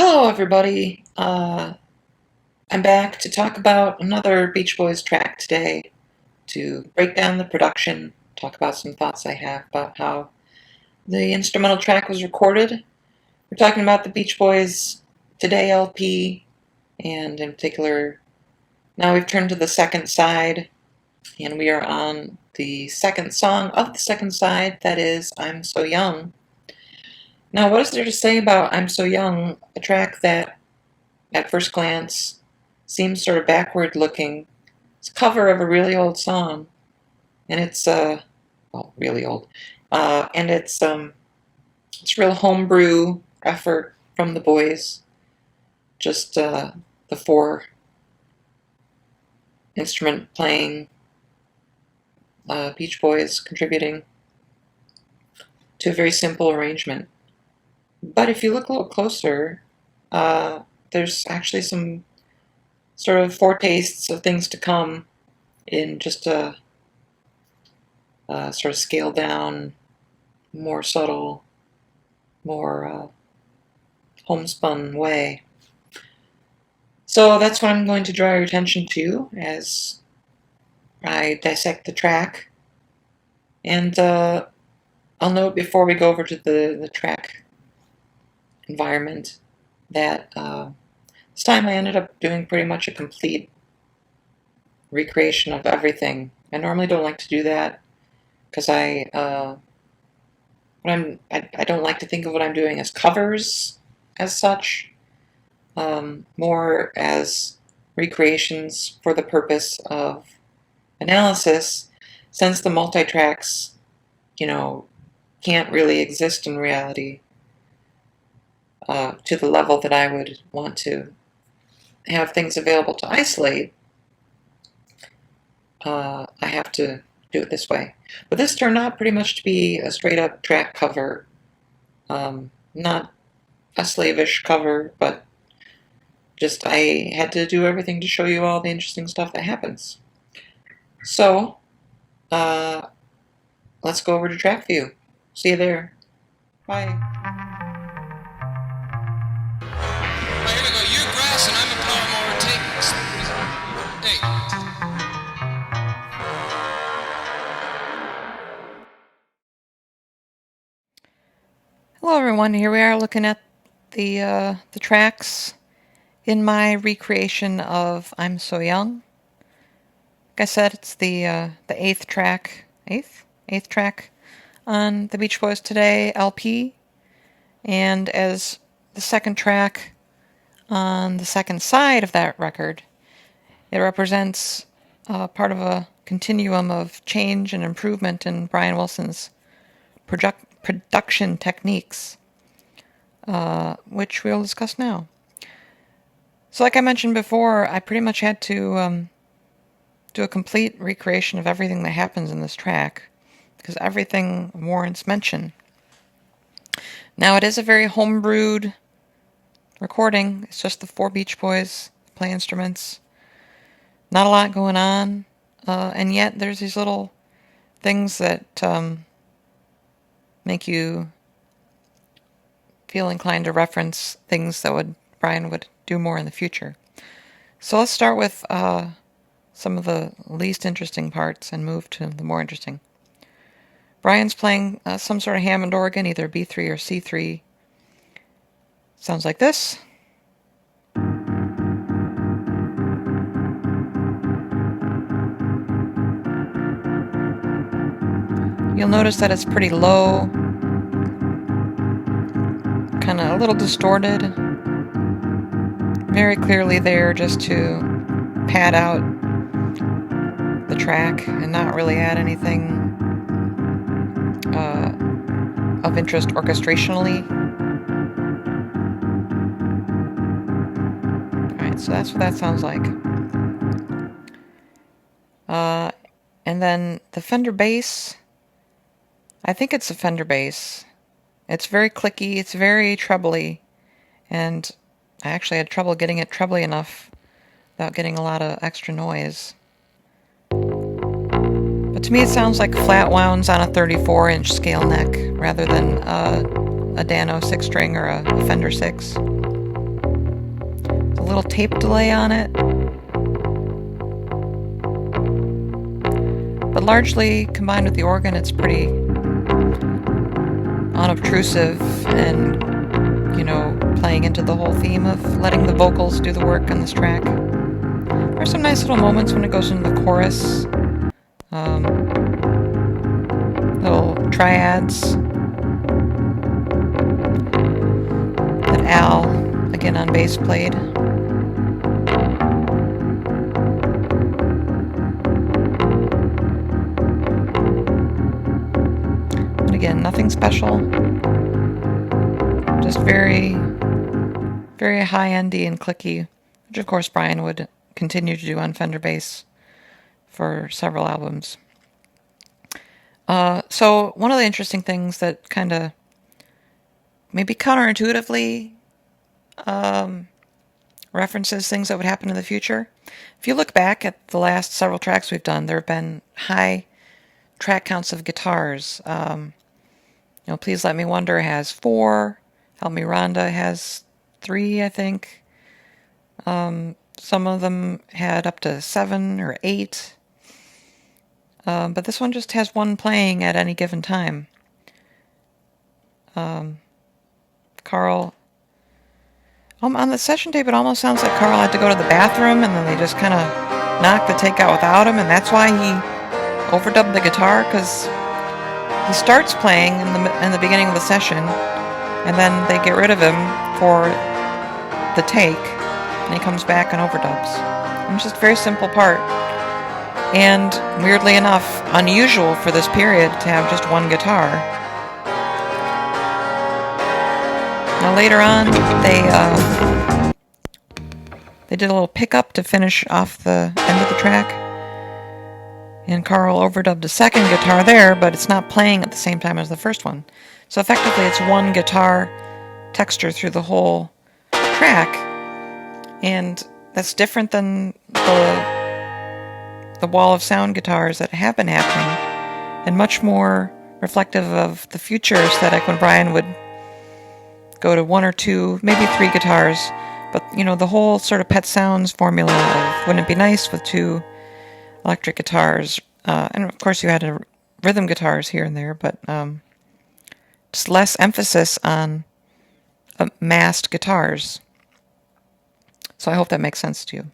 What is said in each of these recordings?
Hello, everybody. I'm back to talk about another Beach Boys track today, to break down the production, talk about some thoughts I have about how the instrumental track was recorded. We're talking about the Beach Boys Today LP, and in particular, now we've turned to the second side, and we are on the second song of the second side, that is, I'm So Young. Now, what is there to say about I'm So Young, a track that at first glance seems sort of backward looking? It's a cover of a really old song, and it's well, really old, and it's real homebrew effort from the boys. Just the four instrument playing Beach Boys contributing to a very simple arrangement. But if you look a little closer, there's actually some sort of foretastes of things to come in just a sort of scaled down, more subtle, more homespun way. So that's what I'm going to draw your attention to as I dissect the track. And I'll note before we go over to the track environment that this time I ended up doing pretty much a complete recreation of everything. I normally don't like to do that because I don't like to think of what I'm doing as covers as such, more as recreations for the purpose of analysis, since the multi-tracks, can't really exist in reality to the level that I would want to have things available to isolate. I have to do it this way. But this turned out pretty much to be a straight-up track cover. Not a slavish cover, but just I had to do everything to show you all the interesting stuff that happens. So, let's go over to track view. See you there. Bye. Here we go. You're grass and I'm a Paramore. Take. Hey. Hello, everyone. Here we are looking at the tracks in my recreation of I'm So Young. Like I said, it's the eighth track on the Beach Boys Today LP, and as the second track on the second side of that record, it represents part of a continuum of change and improvement in Brian Wilson's production techniques, which we'll discuss now. So like I mentioned before, I pretty much had to do a complete recreation of everything that happens in this track, because everything warrants mention. Now, it is a very homebrewed recording. It's just the four Beach Boys play instruments. Not a lot going on, and yet there's these little things that make you feel inclined to reference things that Brian would do more in the future. So let's start with some of the least interesting parts and move to the more interesting. Brian's playing some sort of Hammond organ, either B3 or C3. Sounds like this. You'll notice that it's pretty low, kind of a little distorted, very clearly there just to pad out the track and not really add anything of interest orchestrationally. Alright, so that's what that sounds like. And then the Fender bass, I think it's a Fender bass. It's very clicky, it's very trebly, and I actually had trouble getting it trebly enough without getting a lot of extra noise. But to me it sounds like flat wounds on a 34-inch scale neck rather than a Dano 6-string or a Fender 6. little tape delay on it, but largely combined with the organ, it's pretty unobtrusive and, playing into the whole theme of letting the vocals do the work on this track. There's some nice little moments when it goes into the chorus, little triads that Al, again on bass, played. But again, nothing special, just very, very high-endy and clicky, which of course Brian would continue to do on Fender bass for several albums. So one of the interesting things that kind of maybe counterintuitively references things that would happen in the future. If you look back at the last several tracks we've done, there have been high track counts of guitars. Please Let Me Wonder has 4. Help Me Rhonda has 3, I think. Some of them had up to 7 or 8. But this one just has 1 playing at any given time. Carl, on the session tape, it almost sounds like Carl had to go to the bathroom, and then they just kind of knocked the take out without him, and that's why he overdubbed the guitar, because he starts playing in the beginning of the session, and then they get rid of him for the take, and he comes back and overdubs. And it's just a very simple part. And weirdly enough, unusual for this period to have just 1 guitar. Now later on, they did a little pickup to finish off the end of the track, and Carl overdubbed a second guitar there, but it's not playing at the same time as the first one. So effectively, it's 1 guitar texture through the whole track, and that's different than the wall of sound guitars that have been happening, and much more reflective of the future aesthetic when Brian would go to 1 or 2, maybe 3 guitars, but the whole sort of Pet Sounds formula of wouldn't it be nice with 2 electric guitars, and of course you had rhythm guitars here and there, but just less emphasis on massed guitars. So I hope that makes sense to you.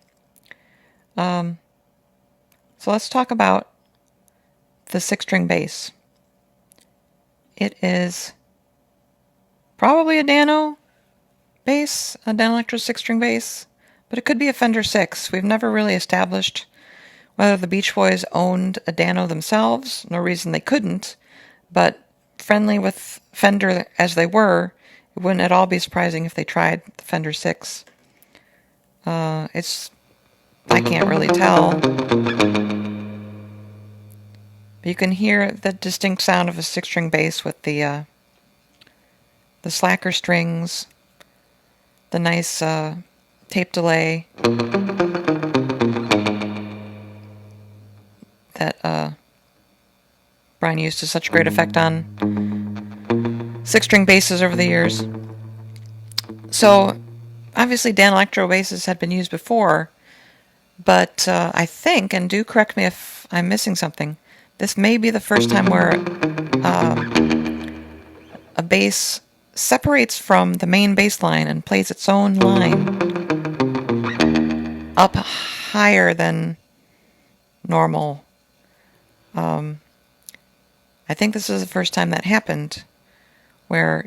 So let's talk about the 6-string bass. It is probably a Dano bass, a Dan Electro 6-string bass, but it could be a Fender 6. We've never really established whether the Beach Boys owned a Dano themselves. No reason they couldn't, but friendly with Fender as they were, it wouldn't at all be surprising if they tried the Fender 6. I can't really tell. But you can hear the distinct sound of a 6-string bass with the slacker strings, the nice tape delay that Brian used to such great effect on 6-string basses over the years. So obviously Dan Electro basses had been used before, but I think, and do correct me if I'm missing something, this may be the first time where a bass separates from the main bass line and plays its own line up higher than normal. I think this is the first time that happened, where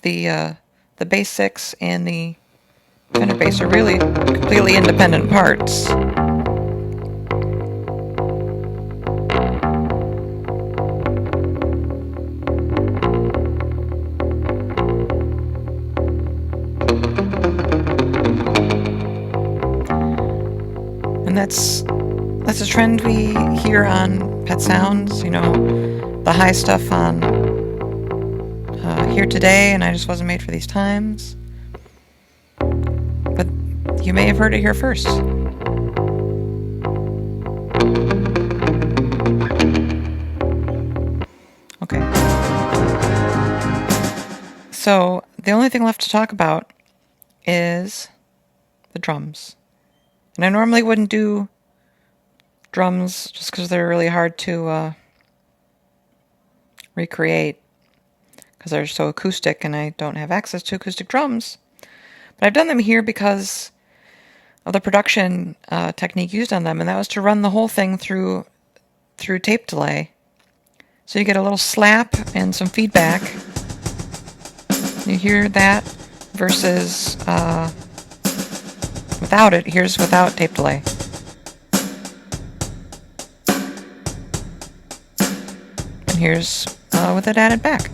the bass 6 and the Fender bass are really completely independent parts. And that's a trend we hear on Pet Sounds, the high stuff on Here Today, and I Just Wasn't Made for These Times. But you may have heard it here first. Okay. So the only thing left to talk about is the drums. And I normally wouldn't do drums just because they're really hard to recreate, because they're so acoustic and I don't have access to acoustic drums. But I've done them here because of the production technique used on them, and that was to run the whole thing through tape delay. So you get a little slap and some feedback. You hear that versus without it. Here's without tape delay. And here's with it added back.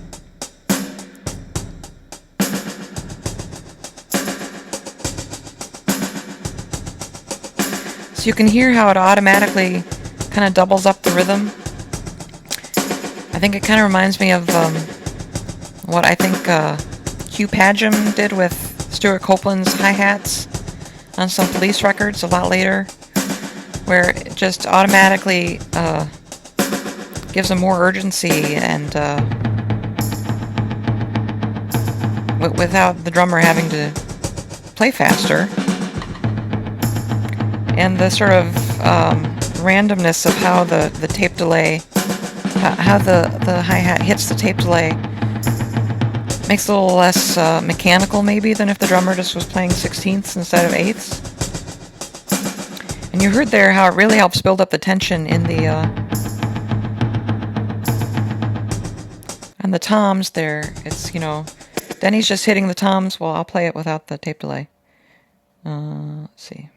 So you can hear how it automatically kind of doubles up the rhythm. I think it kind of reminds me of what I think Hugh Padgham did with Stuart Copeland's hi-hats on some Police records a lot later, where it just automatically gives them more urgency and without the drummer having to play faster. And the sort of randomness of how the tape delay, how the hi-hat hits the tape delay, makes it a little less mechanical maybe than if the drummer just was playing 16ths instead of 8ths. And you heard there how it really helps build up the tension in the on the toms there. It's, Denny's just hitting the toms. Well, I'll play it without the tape delay. Let's see.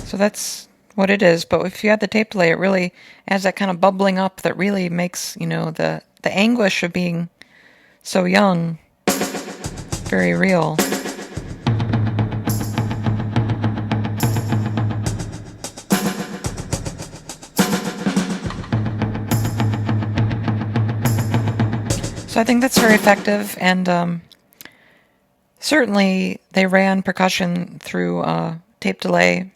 So that's what it is. But if you add the tape delay, it really adds that kind of bubbling up that really makes, the anguish of being so young very real. So I think that's very effective, and certainly they ran percussion through tape delay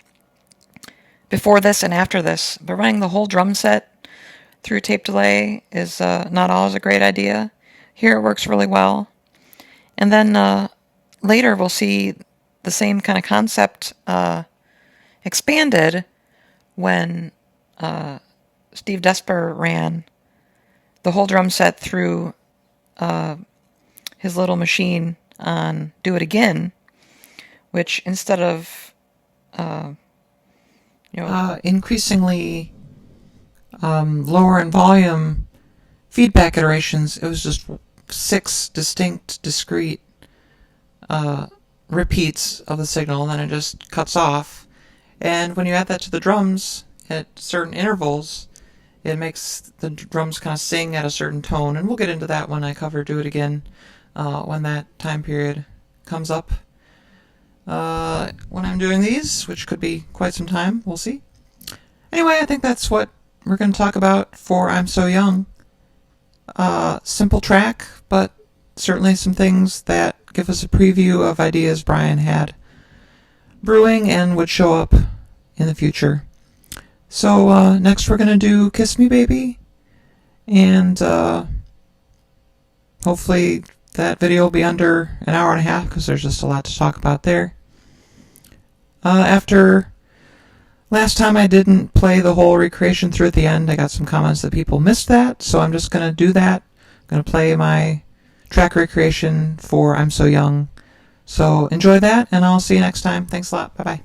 before this and after this, but running the whole drum set through tape delay is not always a great idea. Here it works really well. And then later we'll see the same kind of concept expanded when Steve Desper ran the whole drum set through his little machine on Do It Again, which instead of increasingly lower in volume feedback iterations, it was just 6 distinct, discrete repeats of the signal, and then it just cuts off. And when you add that to the drums at certain intervals, it makes the drums kind of sing at a certain tone. And we'll get into that when I cover Do It Again, when that time period comes up. When I'm doing these, which could be quite some time, we'll see. Anyway, I think that's what we're going to talk about for I'm So Young. Simple track, but certainly some things that give us a preview of ideas Brian had brewing and would show up in the future. So next we're going to do Kiss Me Baby, and hopefully that video will be under an hour and a half because there's just a lot to talk about there. After last time I didn't play the whole recreation through at the end, I got some comments that people missed that, so I'm just going to do that. I'm going to play my track recreation for I'm So Young. So enjoy that, and I'll see you next time. Thanks a lot. Bye-bye.